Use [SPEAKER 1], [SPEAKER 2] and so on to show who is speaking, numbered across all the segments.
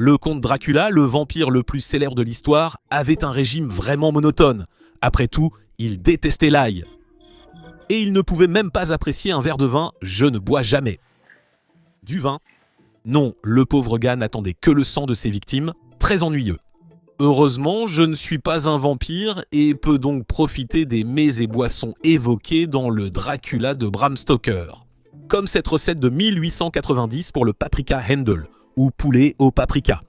[SPEAKER 1] Le comte Dracula, le vampire le plus célèbre de l'histoire, avait un régime vraiment monotone. Après tout, il détestait l'ail. Et il ne pouvait même pas apprécier un verre de vin, je ne bois jamais. Du vin? Non, le pauvre gars n'attendait que le sang de ses victimes, très ennuyeux. Heureusement, je ne suis pas un vampire et peux donc profiter des mets et boissons évoqués dans le Dracula de Bram Stoker. Comme cette recette de 1890 pour le paprika Handel, ou poulet au paprika.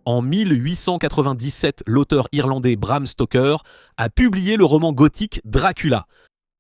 [SPEAKER 1] En 1897, l'auteur irlandais Bram Stoker a publié le roman gothique Dracula.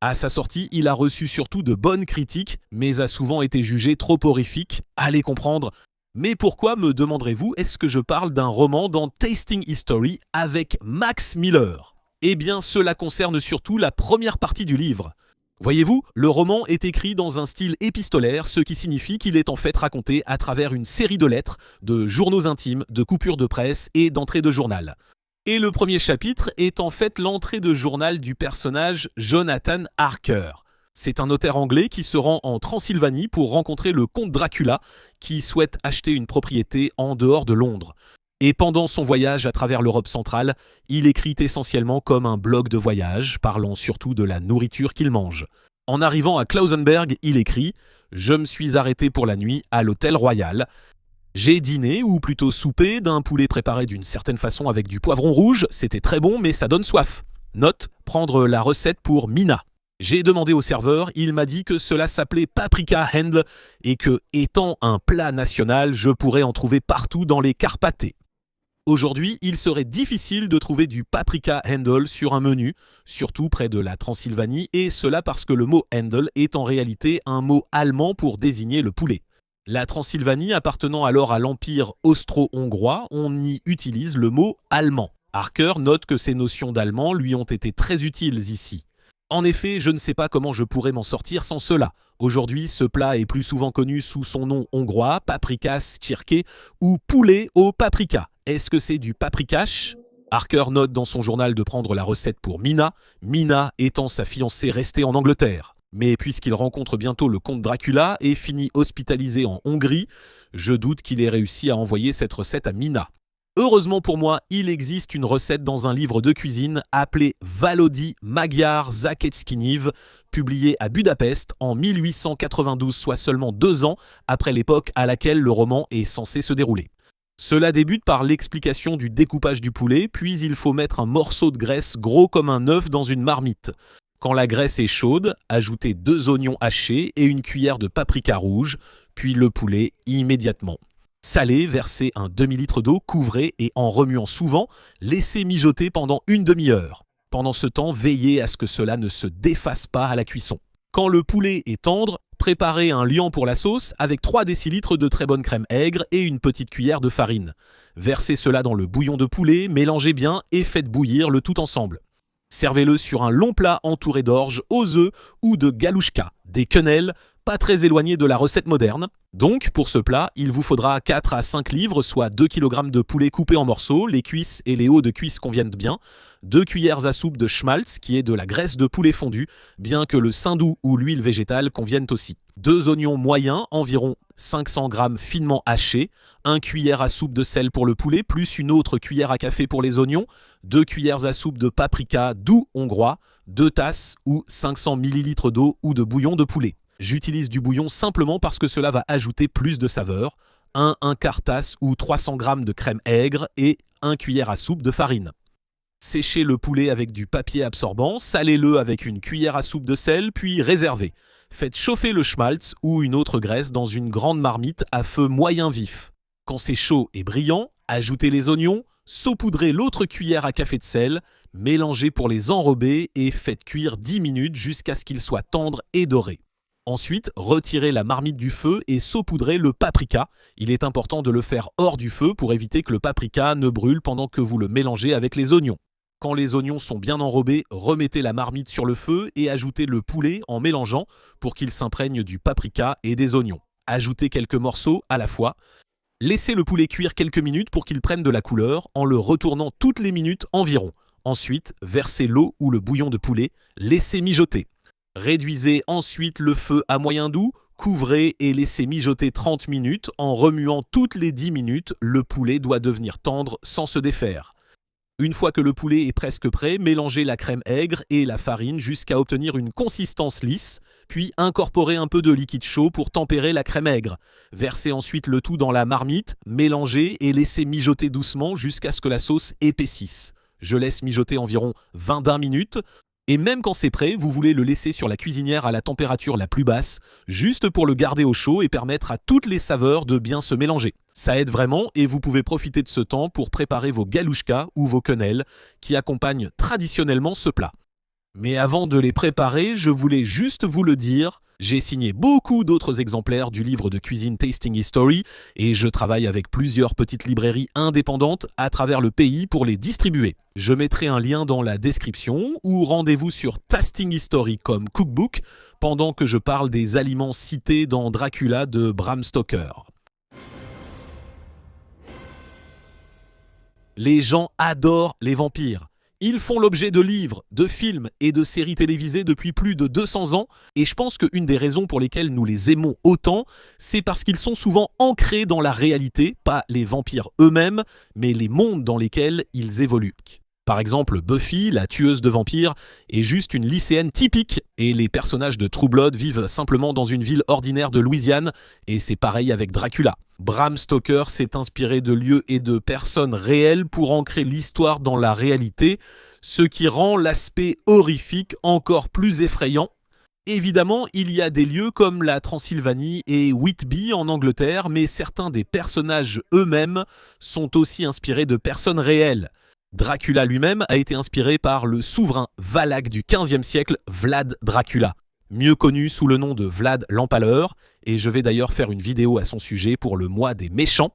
[SPEAKER 1] À sa sortie, il a reçu surtout de bonnes critiques, mais a souvent été jugé trop horrifique. Allez comprendre. Mais pourquoi, me demanderez-vous, est-ce que je parle d'un roman dans Tasting History avec Max Miller? Eh bien, cela concerne surtout la première partie du livre. Voyez-vous, le roman est écrit dans un style épistolaire, ce qui signifie qu'il est en fait raconté à travers une série de lettres, de journaux intimes, de coupures de presse et d'entrées de journal. Et le premier chapitre est en fait l'entrée de journal du personnage Jonathan Harker. C'est un notaire anglais qui se rend en Transylvanie pour rencontrer le comte Dracula qui souhaite acheter une propriété en dehors de Londres. Et pendant son voyage à travers l'Europe centrale, il écrit essentiellement comme un blog de voyage, parlant surtout de la nourriture qu'il mange. En arrivant à Klausenberg, il écrit « Je me suis arrêté pour la nuit à l'hôtel Royal. J'ai dîné, ou plutôt soupé, d'un poulet préparé d'une certaine façon avec du poivron rouge. C'était très bon, mais ça donne soif. Note, prendre la recette pour Mina. J'ai demandé au serveur, il m'a dit que cela s'appelait paprika Handel et que, étant un plat national, je pourrais en trouver partout dans les Carpathées. Aujourd'hui, il serait difficile de trouver du paprika Handel sur un menu, surtout près de la Transylvanie, et cela parce que le mot Handel est en réalité un mot allemand pour désigner le poulet. La Transylvanie appartenant alors à l'Empire austro-hongrois, on y utilise le mot allemand. Harker note que ces notions d'allemand lui ont été très utiles ici. En effet, je ne sais pas comment je pourrais m'en sortir sans cela. Aujourd'hui, ce plat est plus souvent connu sous son nom hongrois, paprikas csirke ou poulet au paprika. Est-ce que c'est du paprikash? Harker note dans son journal de prendre la recette pour Mina, Mina étant sa fiancée restée en Angleterre. Mais puisqu'il rencontre bientôt le comte Dracula et finit hospitalisé en Hongrie, je doute qu'il ait réussi à envoyer cette recette à Mina. Heureusement pour moi, il existe une recette dans un livre de cuisine appelé Valódi Magyar Zsákecskiniv, publié à Budapest en 1892, soit seulement 2 ans après l'époque à laquelle le roman est censé se dérouler. Cela débute par l'explication du découpage du poulet, puis il faut mettre un morceau de graisse gros comme un œuf dans une marmite. Quand la graisse est chaude, ajoutez 2 oignons hachés et une cuillère de paprika rouge, puis le poulet immédiatement. Salez, versez un demi-litre d'eau, couvrez et en remuant souvent, laissez mijoter pendant une demi-heure. Pendant ce temps, veillez à ce que cela ne se défasse pas à la cuisson. Quand le poulet est tendre, préparez un liant pour la sauce avec 3 décilitres de très bonne crème aigre et une petite cuillère de farine. Versez cela dans le bouillon de poulet, mélangez bien et faites bouillir le tout ensemble. Servez-le sur un long plat entouré d'orge, aux œufs ou de galouchka, des quenelles, pas très éloignées de la recette moderne. Donc, pour ce plat, il vous faudra 4 à 5 livres, soit 2 kg de poulet coupé en morceaux, les cuisses et les hauts de cuisse conviennent bien, 2 cuillères à soupe de schmaltz, qui est de la graisse de poulet fondue, bien que le saindoux ou l'huile végétale conviennent aussi. 2 oignons moyens, environ 500 g finement hachés, 1 cuillère à soupe de sel pour le poulet, plus une autre cuillère à café pour les oignons, 2 cuillères à soupe de paprika doux hongrois, 2 tasses ou 500 ml d'eau ou de bouillon de poulet. J'utilise du bouillon simplement parce que cela va ajouter plus de saveur, 1/4 tasse ou 300 g de crème aigre et 1 cuillère à soupe de farine. Séchez le poulet avec du papier absorbant, salez-le avec une cuillère à soupe de sel, puis réservez. Faites chauffer le schmaltz ou une autre graisse dans une grande marmite à feu moyen vif. Quand c'est chaud et brillant, ajoutez les oignons, saupoudrez l'autre cuillère à café de sel, mélangez pour les enrober et faites cuire 10 minutes jusqu'à ce qu'ils soient tendres et dorés. Ensuite, retirez la marmite du feu et saupoudrez le paprika. Il est important de le faire hors du feu pour éviter que le paprika ne brûle pendant que vous le mélangez avec les oignons. Quand les oignons sont bien enrobés, remettez la marmite sur le feu et ajoutez le poulet en mélangeant pour qu'il s'imprègne du paprika et des oignons. Ajoutez quelques morceaux à la fois. Laissez le poulet cuire quelques minutes pour qu'il prenne de la couleur en le retournant toutes les minutes environ. Ensuite, versez l'eau ou le bouillon de poulet, laissez mijoter. Réduisez ensuite le feu à moyen doux, couvrez et laissez mijoter 30 minutes. En remuant toutes les 10 minutes, le poulet doit devenir tendre sans se défaire. Une fois que le poulet est presque prêt, mélangez la crème aigre et la farine jusqu'à obtenir une consistance lisse, puis incorporez un peu de liquide chaud pour tempérer la crème aigre. Versez ensuite le tout dans la marmite, mélangez et laissez mijoter doucement jusqu'à ce que la sauce épaississe. Je laisse mijoter environ 20 minutes. Et même quand c'est prêt, vous voulez le laisser sur la cuisinière à la température la plus basse, juste pour le garder au chaud et permettre à toutes les saveurs de bien se mélanger. Ça aide vraiment et vous pouvez profiter de ce temps pour préparer vos galouchkas ou vos quenelles qui accompagnent traditionnellement ce plat. Mais avant de les préparer, je voulais juste vous le dire, j'ai signé beaucoup d'autres exemplaires du livre de cuisine Tasting History et je travaille avec plusieurs petites librairies indépendantes à travers le pays pour les distribuer. Je mettrai un lien dans la description ou rendez-vous sur Tasting History comme cookbook pendant que je parle des aliments cités dans Dracula de Bram Stoker. Les gens adorent les vampires. Ils font l'objet de livres, de films et de séries télévisées depuis plus de 200 ans et je pense qu'une des raisons pour lesquelles nous les aimons autant, c'est parce qu'ils sont souvent ancrés dans la réalité, pas les vampires eux-mêmes, mais les mondes dans lesquels ils évoluent. Par exemple, Buffy, la tueuse de vampires, est juste une lycéenne typique et les personnages de True Blood vivent simplement dans une ville ordinaire de Louisiane et c'est pareil avec Dracula. Bram Stoker s'est inspiré de lieux et de personnes réelles pour ancrer l'histoire dans la réalité, ce qui rend l'aspect horrifique encore plus effrayant. Évidemment, il y a des lieux comme la Transylvanie et Whitby en Angleterre, mais certains des personnages eux-mêmes sont aussi inspirés de personnes réelles. Dracula lui-même a été inspiré par le souverain valaque du XVe siècle, Vlad Dracula, mieux connu sous le nom de Vlad l'Empaleur, et je vais d'ailleurs faire une vidéo à son sujet pour le mois des méchants.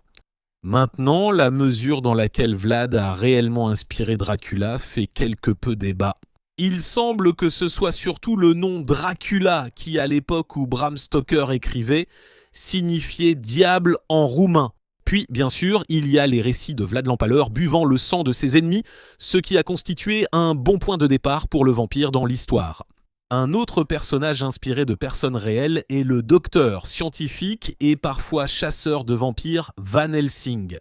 [SPEAKER 1] Maintenant, la mesure dans laquelle Vlad a réellement inspiré Dracula fait quelque peu débat. Il semble que ce soit surtout le nom Dracula qui, à l'époque où Bram Stoker écrivait, signifiait diable en roumain. Puis, bien sûr, il y a les récits de Vlad l'Empaleur buvant le sang de ses ennemis, ce qui a constitué un bon point de départ pour le vampire dans l'histoire. Un autre personnage inspiré de personnes réelles est le docteur, scientifique et parfois chasseur de vampires Van Helsing.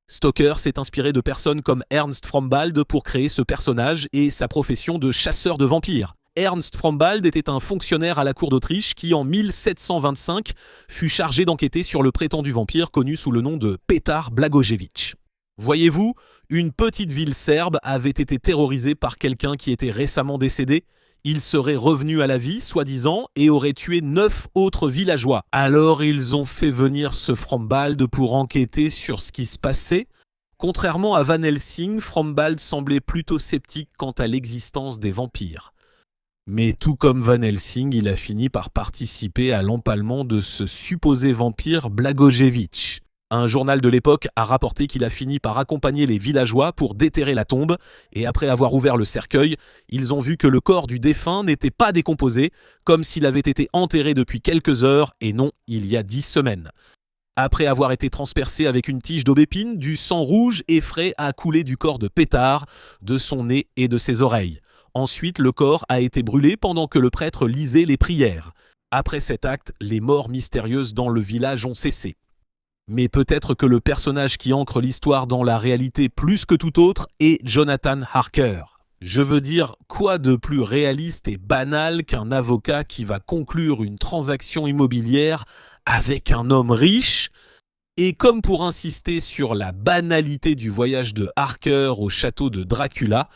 [SPEAKER 1] Stoker s'est inspiré de personnes comme Ernst Frombald pour créer ce personnage et sa profession de chasseur de vampires. Ernst Frombald était un fonctionnaire à la cour d'Autriche qui, en 1725, fut chargé d'enquêter sur le prétendu vampire connu sous le nom de Petar Blagojevich. Voyez-vous, une petite ville serbe avait été terrorisée par quelqu'un qui était récemment décédé. Il serait revenu à la vie, soi-disant, et aurait tué 9 autres villageois. Alors ils ont fait venir ce Frombald pour enquêter sur ce qui se passait. Contrairement à Van Helsing, Frombald semblait plutôt sceptique quant à l'existence des vampires. Mais tout comme Van Helsing, il a fini par participer à l'empalement de ce supposé vampire Blagojevich. Un journal de l'époque a rapporté qu'il a fini par accompagner les villageois pour déterrer la tombe, et après avoir ouvert le cercueil, ils ont vu que le corps du défunt n'était pas décomposé, comme s'il avait été enterré depuis quelques heures, et non, il y a 10 semaines. Après avoir été transpercé avec une tige d'aubépine, du sang rouge et frais a coulé du corps de Pétard, de son nez et de ses oreilles. Ensuite, le corps a été brûlé pendant que le prêtre lisait les prières. Après cet acte, les morts mystérieuses dans le village ont cessé. Mais peut-être que le personnage qui ancre l'histoire dans la réalité plus que tout autre est Jonathan Harker. Je veux dire, quoi de plus réaliste et banal qu'un avocat qui va conclure une transaction immobilière avec un homme riche ? Et comme pour insister sur la banalité du voyage de Harker au château de Dracula,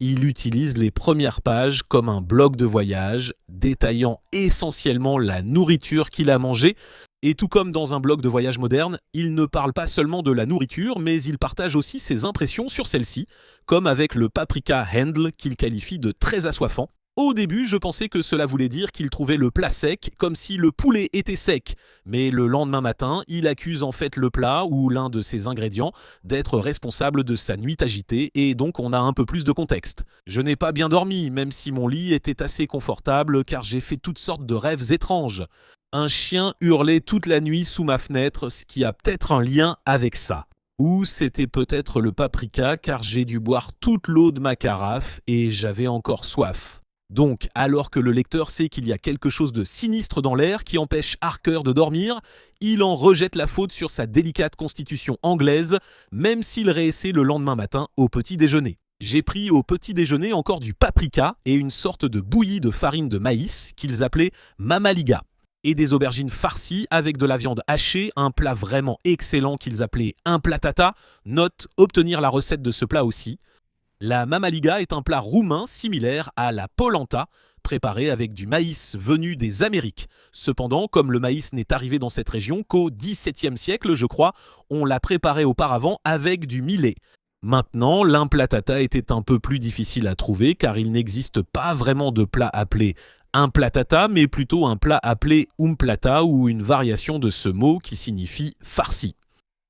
[SPEAKER 1] il utilise les premières pages comme un blog de voyage, détaillant essentiellement la nourriture qu'il a mangée. Et tout comme dans un blog de voyage moderne, il ne parle pas seulement de la nourriture, mais il partage aussi ses impressions sur celle-ci, comme avec le paprika Handle qu'il qualifie de très assoiffant. Au début, je pensais que cela voulait dire qu'il trouvait le plat sec, comme si le poulet était sec. Mais le lendemain matin, il accuse en fait le plat ou l'un de ses ingrédients d'être responsable de sa nuit agitée, et donc on a un peu plus de contexte. Je n'ai pas bien dormi, même si mon lit était assez confortable, car j'ai fait toutes sortes de rêves étranges. Un chien hurlait toute la nuit sous ma fenêtre, ce qui a peut-être un lien avec ça. Ou c'était peut-être le paprika, car j'ai dû boire toute l'eau de ma carafe et j'avais encore soif. Donc, alors que le lecteur sait qu'il y a quelque chose de sinistre dans l'air qui empêche Harker de dormir, il en rejette la faute sur sa délicate constitution anglaise, même s'il réessaie le lendemain matin au petit déjeuner. J'ai pris au petit déjeuner encore du paprika et une sorte de bouillie de farine de maïs qu'ils appelaient mamaliga, et des aubergines farcies avec de la viande hachée, un plat vraiment excellent qu'ils appelaient implatata. Note, obtenir la recette de ce plat aussi. La mamaliga est un plat roumain similaire à la polenta, préparé avec du maïs venu des Amériques. Cependant, comme le maïs n'est arrivé dans cette région qu'au XVIIe siècle, je crois, on l'a préparé auparavant avec du millet. Maintenant, l'implatata était un peu plus difficile à trouver car il n'existe pas vraiment de plat appelé implatata, mais plutôt un plat appelé umplata ou une variation de ce mot qui signifie farci.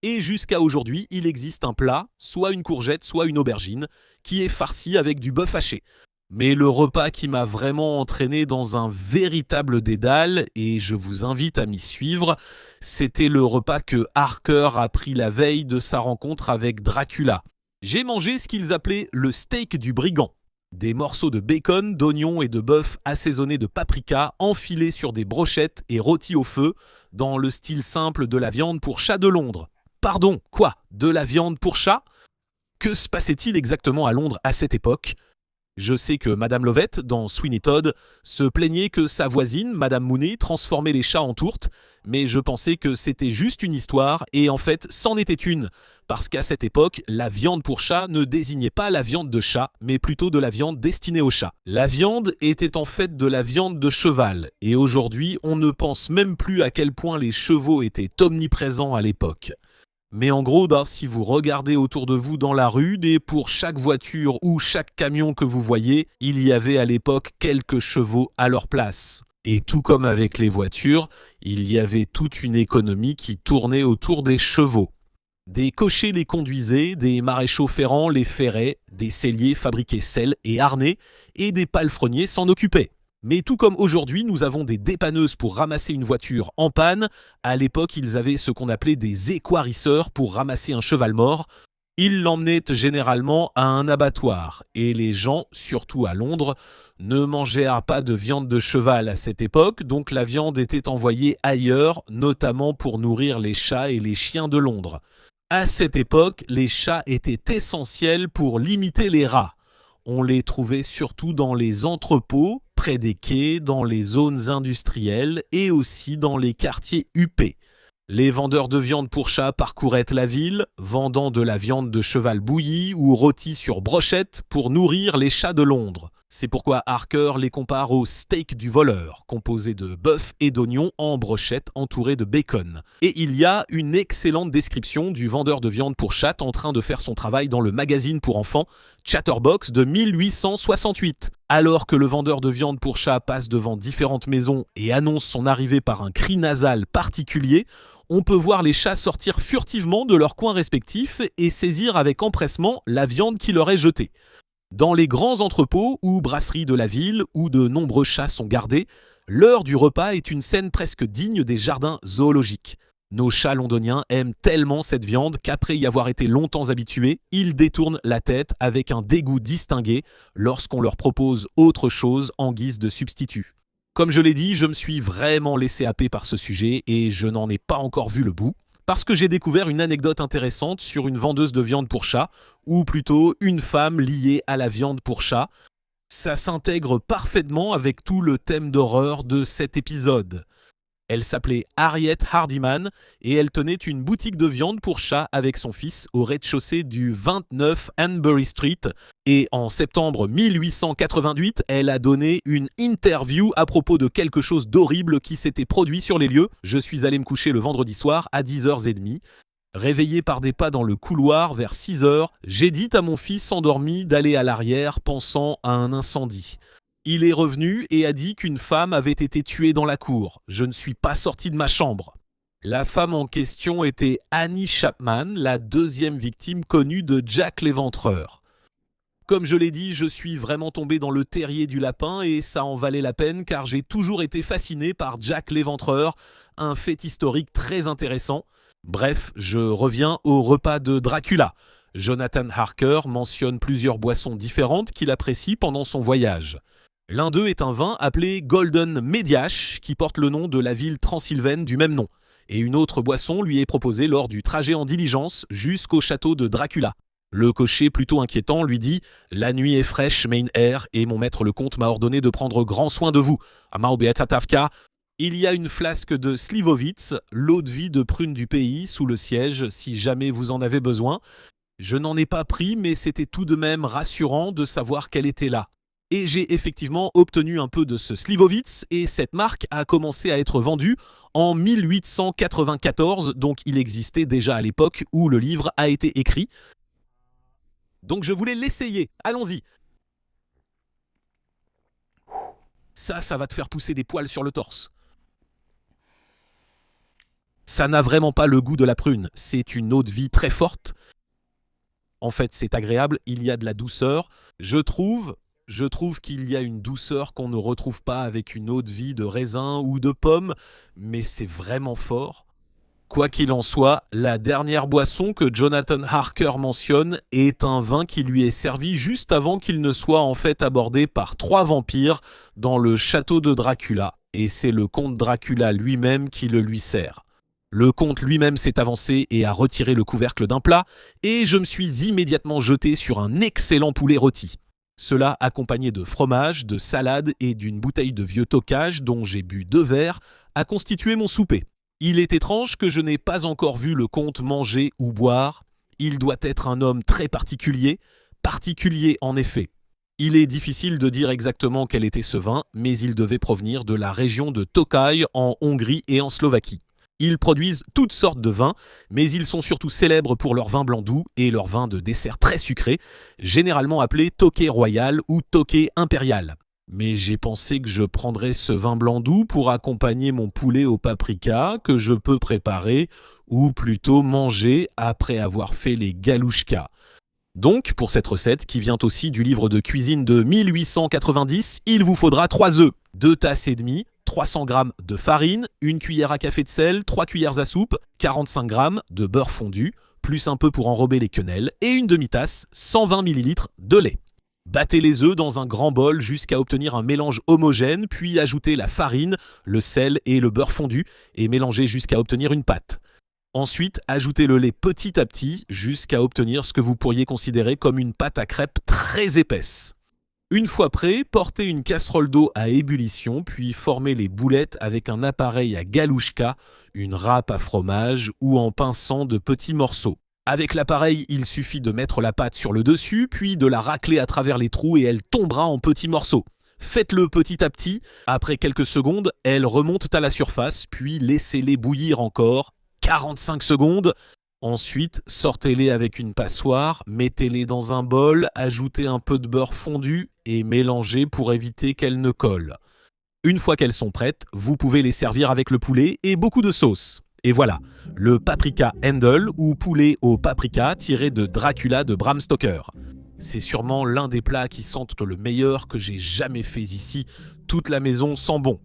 [SPEAKER 1] Et jusqu'à aujourd'hui, il existe un plat, soit une courgette, soit une aubergine, qui est farci avec du bœuf haché. Mais le repas qui m'a vraiment entraîné dans un véritable dédale, et je vous invite à m'y suivre, c'était le repas que Harker a pris la veille de sa rencontre avec Dracula. J'ai mangé ce qu'ils appelaient le steak du brigand. Des morceaux de bacon, d'oignons et de bœuf assaisonnés de paprika enfilés sur des brochettes et rôtis au feu, dans le style simple de la viande pour chat de Londres. Pardon, quoi? De la viande pour chat? Que se passait-il exactement à Londres à cette époque? Je sais que Madame Lovett, dans Sweeney Todd, se plaignait que sa voisine, Madame Mooney, transformait les chats en tourtes, mais je pensais que c'était juste une histoire, et en fait, c'en était une, parce qu'à cette époque, la viande pour chat ne désignait pas la viande de chat, mais plutôt de la viande destinée au chat. La viande était en fait de la viande de cheval, et aujourd'hui, on ne pense même plus à quel point les chevaux étaient omniprésents à l'époque. Mais en gros, si vous regardez autour de vous dans la rue, pour chaque voiture ou chaque camion que vous voyez, il y avait à l'époque quelques chevaux à leur place. Et tout comme avec les voitures, il y avait toute une économie qui tournait autour des chevaux. Des cochers les conduisaient, des maréchaux ferrants les ferraient, des selliers fabriquaient selles et harnais, et des palefreniers s'en occupaient. Mais tout comme aujourd'hui, nous avons des dépanneuses pour ramasser une voiture en panne, à l'époque, ils avaient ce qu'on appelait des équarrisseurs pour ramasser un cheval mort. Ils l'emmenaient généralement à un abattoir, et les gens, surtout à Londres, ne mangeaient pas de viande de cheval à cette époque, donc la viande était envoyée ailleurs, notamment pour nourrir les chats et les chiens de Londres. À cette époque, les chats étaient essentiels pour limiter les rats. On les trouvait surtout dans les entrepôts, près des quais, dans les zones industrielles et aussi dans les quartiers huppés. Les vendeurs de viande pour chat parcouraient la ville, vendant de la viande de cheval bouillie ou rôtie sur brochette pour nourrir les chats de Londres. C'est pourquoi Harker les compare au steak du voleur, composé de bœuf et d'oignons en brochette entouré de bacon. Et il y a une excellente description du vendeur de viande pour chat en train de faire son travail dans le magazine pour enfants Chatterbox de 1868. Alors que le vendeur de viande pour chat passe devant différentes maisons et annonce son arrivée par un cri nasal particulier, on peut voir les chats sortir furtivement de leurs coins respectifs et saisir avec empressement la viande qui leur est jetée. Dans les grands entrepôts ou brasseries de la ville où de nombreux chats sont gardés, l'heure du repas est une scène presque digne des jardins zoologiques. Nos chats londoniens aiment tellement cette viande qu'après y avoir été longtemps habitués, ils détournent la tête avec un dégoût distingué lorsqu'on leur propose autre chose en guise de substitut. Comme je l'ai dit, je me suis vraiment laissé happer par ce sujet et je n'en ai pas encore vu le bout. Parce que j'ai découvert une anecdote intéressante sur une vendeuse de viande pour chat, ou plutôt une femme liée à la viande pour chat. Ça s'intègre parfaitement avec tout le thème d'horreur de cet épisode. Elle s'appelait Harriet Hardiman et elle tenait une boutique de viande pour chat avec son fils au rez-de-chaussée du 29 Hanbury Street. Et en septembre 1888, elle a donné une interview à propos de quelque chose d'horrible qui s'était produit sur les lieux. Je suis allé me coucher le vendredi soir à 10h30. Réveillé par des pas dans le couloir vers 6h, j'ai dit à mon fils endormi d'aller à l'arrière pensant à un incendie. Il est revenu et a dit qu'une femme avait été tuée dans la cour. Je ne suis pas sorti de ma chambre. La femme en question était Annie Chapman, la deuxième victime connue de Jack l'Éventreur. Comme je l'ai dit, je suis vraiment tombé dans le terrier du lapin et ça en valait la peine car j'ai toujours été fasciné par Jack l'Éventreur, un fait historique très intéressant. Bref, je reviens au repas de Dracula. Jonathan Harker mentionne plusieurs boissons différentes qu'il apprécie pendant son voyage. L'un d'eux est un vin appelé Golden Mediaș, qui porte le nom de la ville transylvaine du même nom. Et une autre boisson lui est proposée lors du trajet en diligence jusqu'au château de Dracula. Le cocher, plutôt inquiétant, lui dit « La nuit est fraîche, Main Air, et mon maître le comte m'a ordonné de prendre grand soin de vous. Amau Beatatavka ». Il y a une flasque de Slivovitz, l'eau de vie de prune du pays, sous le siège, si jamais vous en avez besoin. Je n'en ai pas pris, mais c'était tout de même rassurant de savoir qu'elle était là. Et j'ai effectivement obtenu un peu de ce Slivovitz, et cette marque a commencé à être vendue en 1894, donc il existait déjà à l'époque où le livre a été écrit. Donc je voulais l'essayer, allons-y. Ça va te faire pousser des poils sur le torse. Ça n'a vraiment pas le goût de la prune, c'est une eau de vie très forte. En fait, c'est agréable, il y a de la douceur. Je trouve qu'il y a une douceur qu'on ne retrouve pas avec une eau de vie de raisin ou de pomme, mais c'est vraiment fort. Quoi qu'il en soit, la dernière boisson que Jonathan Harker mentionne est un vin qui lui est servi juste avant qu'il ne soit en fait abordé par 3 vampires dans le château de Dracula, et c'est le comte Dracula lui-même qui le lui sert. Le comte lui-même s'est avancé et a retiré le couvercle d'un plat, et je me suis immédiatement jeté sur un excellent poulet rôti. Cela accompagné de fromage, de salade et d'une bouteille de vieux tocage dont j'ai bu 2 verres, a constitué mon souper. Il est étrange que je n'ai pas encore vu le comte manger ou boire. Il doit être un homme très particulier en effet. Il est difficile de dire exactement quel était ce vin, mais il devait provenir de la région de Tokaj en Hongrie et en Slovaquie. Ils produisent toutes sortes de vins, mais ils sont surtout célèbres pour leur vin blanc doux et leur vin de dessert très sucré, généralement appelé Tokaj Royal ou Tokaj Impérial. Mais j'ai pensé que je prendrais ce vin blanc doux pour accompagner mon poulet au paprika que je peux préparer, ou plutôt manger après avoir fait les galouchkas. Donc, pour cette recette, qui vient aussi du livre de cuisine de 1890, il vous faudra 3 œufs, 2 tasses et demie, 300 g de farine, 1 cuillère à café de sel, 3 cuillères à soupe, 45 g de beurre fondu, plus un peu pour enrober les quenelles, et une demi-tasse, 120 ml de lait. Battez les œufs dans un grand bol jusqu'à obtenir un mélange homogène, puis ajoutez la farine, le sel et le beurre fondu, et mélangez jusqu'à obtenir une pâte. Ensuite, ajoutez le lait petit à petit jusqu'à obtenir ce que vous pourriez considérer comme une pâte à crêpes très épaisse. Une fois prêt, portez une casserole d'eau à ébullition, puis formez les boulettes avec un appareil à galouchka, une râpe à fromage ou en pinçant de petits morceaux. Avec l'appareil, il suffit de mettre la pâte sur le dessus, puis de la racler à travers les trous et elle tombera en petits morceaux. Faites-le petit à petit, après quelques secondes, elles remontent à la surface, puis laissez-les bouillir encore 45 secondes. Ensuite, sortez-les avec une passoire, mettez-les dans un bol, ajoutez un peu de beurre fondu et mélangez pour éviter qu'elles ne collent. Une fois qu'elles sont prêtes, vous pouvez les servir avec le poulet et beaucoup de sauce. Et voilà, le paprika Handel ou poulet au paprika tiré de Dracula de Bram Stoker. C'est sûrement l'un des plats qui sentent le meilleur que j'ai jamais fait ici. Toute la maison sent bon.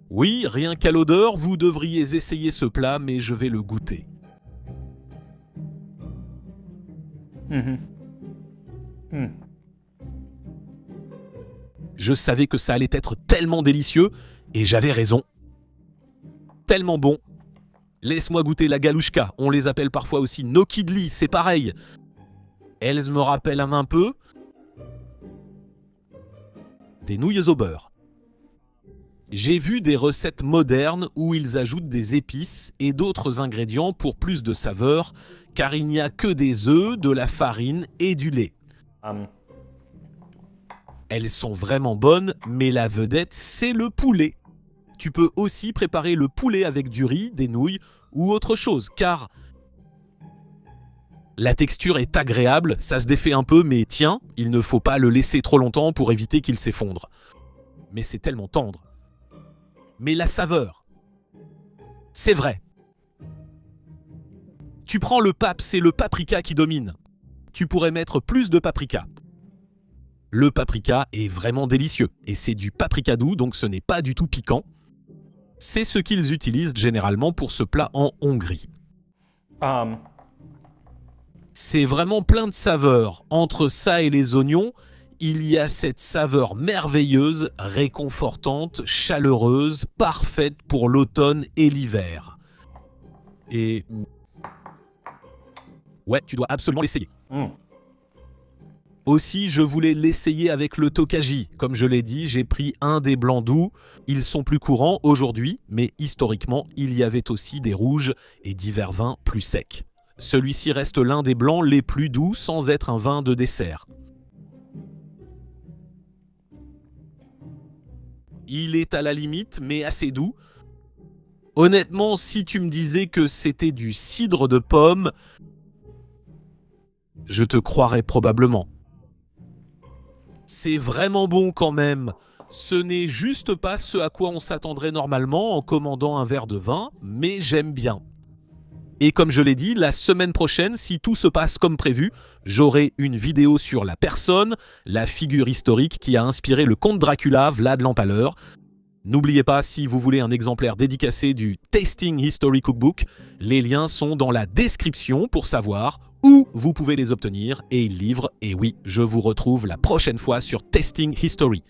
[SPEAKER 1] Oui, rien qu'à l'odeur, vous devriez essayer ce plat, mais je vais le goûter. Je savais que ça allait être tellement délicieux, et j'avais raison. Tellement bon. Laisse-moi goûter la galouchka, on les appelle parfois aussi nokidli, c'est pareil. Elles me rappellent un peu des nouilles au beurre. J'ai vu des recettes modernes où ils ajoutent des épices et d'autres ingrédients pour plus de saveur, car il n'y a que des œufs, de la farine et du lait. Elles sont vraiment bonnes, mais la vedette, c'est le poulet. Tu peux aussi préparer le poulet avec du riz, des nouilles ou autre chose, car la texture est agréable, ça se défait un peu, mais tiens, il ne faut pas le laisser trop longtemps pour éviter qu'il s'effondre. Mais c'est tellement tendre. Mais la saveur, c'est vrai. Tu prends le c'est le paprika qui domine. Tu pourrais mettre plus de paprika. Le paprika est vraiment délicieux, et c'est du paprika doux, donc ce n'est pas du tout piquant. C'est ce qu'ils utilisent généralement pour ce plat en Hongrie. C'est vraiment plein de saveurs. Entre ça et les oignons, il y a cette saveur merveilleuse, réconfortante, chaleureuse, parfaite pour l'automne et l'hiver. Et... ouais, tu dois absolument l'essayer. Aussi, je voulais l'essayer avec le Tokaji. Comme je l'ai dit, j'ai pris un des blancs doux. Ils sont plus courants aujourd'hui, mais historiquement, il y avait aussi des rouges et divers vins plus secs. Celui-ci reste l'un des blancs les plus doux sans être un vin de dessert. Il est à la limite, mais assez doux. Honnêtement, si tu me disais que c'était du cidre de pomme, je te croirais probablement. C'est vraiment bon quand même. Ce n'est juste pas ce à quoi on s'attendrait normalement en commandant un verre de vin, mais j'aime bien. Et comme je l'ai dit, la semaine prochaine, si tout se passe comme prévu, j'aurai une vidéo sur la personne, la figure historique qui a inspiré le comte Dracula, Vlad l'Empaleur. N'oubliez pas, si vous voulez un exemplaire dédicacé du Tasting History Cookbook, les liens sont dans la description pour savoir où vous pouvez les obtenir et ils livrent. Et oui, je vous retrouve la prochaine fois sur Tasting History.